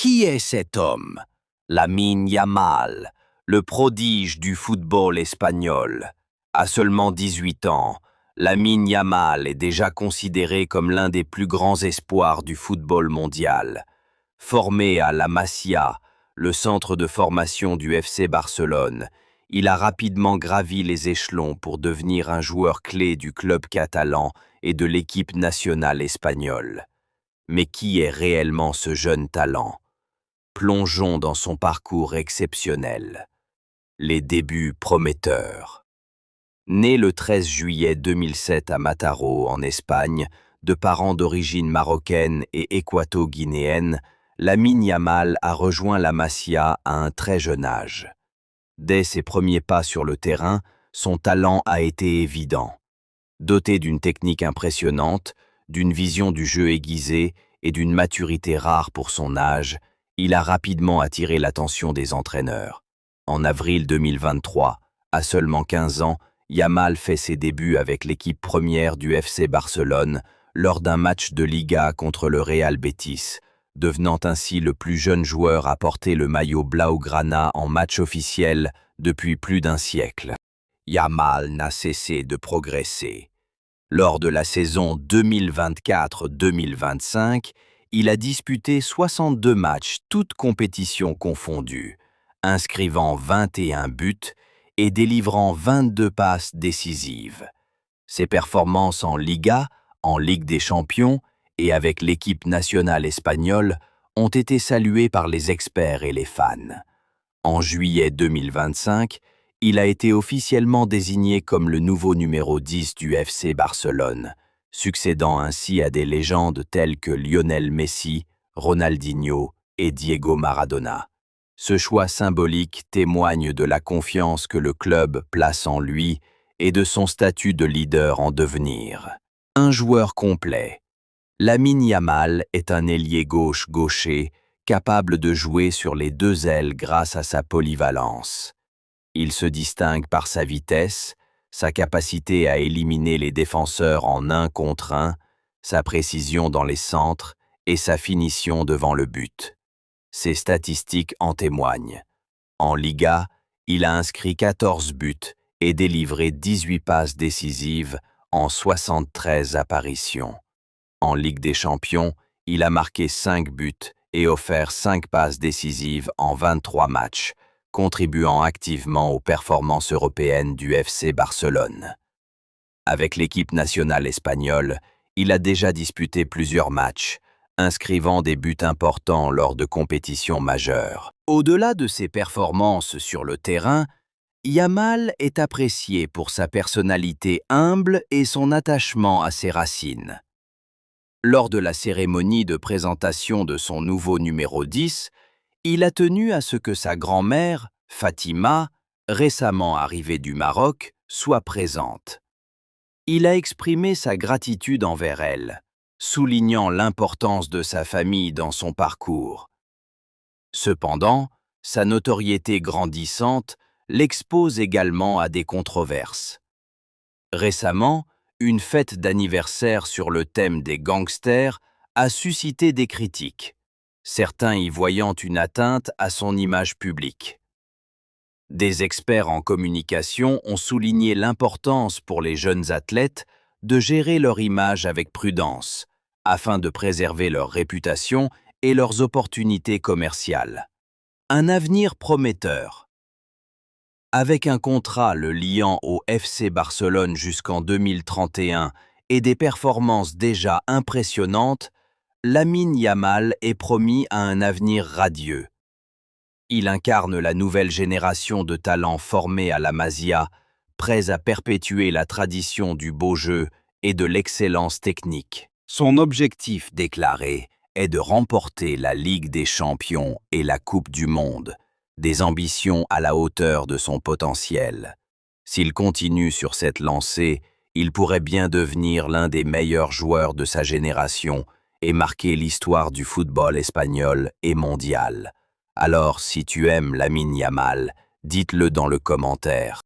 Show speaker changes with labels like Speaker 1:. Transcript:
Speaker 1: Qui est cet homme? Lamine Yamal, le prodige du football espagnol. À seulement 18 ans, Lamine Yamal est déjà considéré comme l'un des plus grands espoirs du football mondial. Formé à la Masia, le centre de formation du FC Barcelone, il a rapidement gravi les échelons pour devenir un joueur clé du club catalan et de l'équipe nationale espagnole. Mais qui est réellement ce jeune talent? Plongeons dans son parcours exceptionnel. Les débuts prometteurs. Né le 13 juillet 2007 à Mataró, en Espagne, de parents d'origine marocaine et équato-guinéenne, Lamine Yamal a rejoint la Masia à un très jeune âge. Dès ses premiers pas sur le terrain, son talent a été évident. Doté d'une technique impressionnante, d'une vision du jeu aiguisée et d'une maturité rare pour son âge, il a rapidement attiré l'attention des entraîneurs. En avril 2023, à seulement 15 ans, Yamal fait ses débuts avec l'équipe première du FC Barcelone lors d'un match de Liga contre le Real Betis, devenant ainsi le plus jeune joueur à porter le maillot blaugrana en match officiel depuis plus d'un siècle. Yamal n'a cessé de progresser. Lors de la saison 2024-2025, il a disputé 62 matchs, toutes compétitions confondues, inscrivant 21 buts et délivrant 22 passes décisives. Ses performances en Liga, en Ligue des Champions et avec l'équipe nationale espagnole ont été saluées par les experts et les fans. En juillet 2025, il a été officiellement désigné comme le nouveau numéro 10 du FC Barcelone, succédant ainsi à des légendes telles que Lionel Messi, Ronaldinho et Diego Maradona. Ce choix symbolique témoigne de la confiance que le club place en lui et de son statut de leader en devenir. Un joueur complet. Lamine Yamal est un ailier gaucher capable de jouer sur les deux ailes grâce à sa polyvalence. Il se distingue par sa vitesse, sa capacité à éliminer les défenseurs en 1 contre 1, sa précision dans les centres et sa finition devant le but. Ses statistiques en témoignent. En Liga, il a inscrit 14 buts et délivré 18 passes décisives en 73 apparitions. En Ligue des Champions, il a marqué 5 buts et offert 5 passes décisives en 23 matchs, contribuant activement aux performances européennes du FC Barcelone. Avec l'équipe nationale espagnole, il a déjà disputé plusieurs matchs, inscrivant des buts importants lors de compétitions majeures. Au-delà de ses performances sur le terrain, Yamal est apprécié pour sa personnalité humble et son attachement à ses racines. Lors de la cérémonie de présentation de son nouveau numéro 10, il a tenu à ce que sa grand-mère, Fatima, récemment arrivée du Maroc, soit présente. Il a exprimé sa gratitude envers elle, soulignant l'importance de sa famille dans son parcours. Cependant, sa notoriété grandissante l'expose également à des controverses. Récemment, une fête d'anniversaire sur le thème des gangsters a suscité des critiques, certains y voyant une atteinte à son image publique. Des experts en communication ont souligné l'importance pour les jeunes athlètes de gérer leur image avec prudence, afin de préserver leur réputation et leurs opportunités commerciales. Un avenir prometteur. Avec un contrat le liant au FC Barcelone jusqu'en 2031 et des performances déjà impressionnantes, Lamine Yamal est promis à un avenir radieux. Il incarne la nouvelle génération de talents formés à la Masia, prêts à perpétuer la tradition du beau jeu et de l'excellence technique. Son objectif déclaré est de remporter la Ligue des Champions et la Coupe du Monde, des ambitions à la hauteur de son potentiel. S'il continue sur cette lancée, il pourrait bien devenir l'un des meilleurs joueurs de sa génération et marquer l'histoire du football espagnol et mondial. Alors, si tu aimes Lamine Yamal, dites-le dans le commentaire.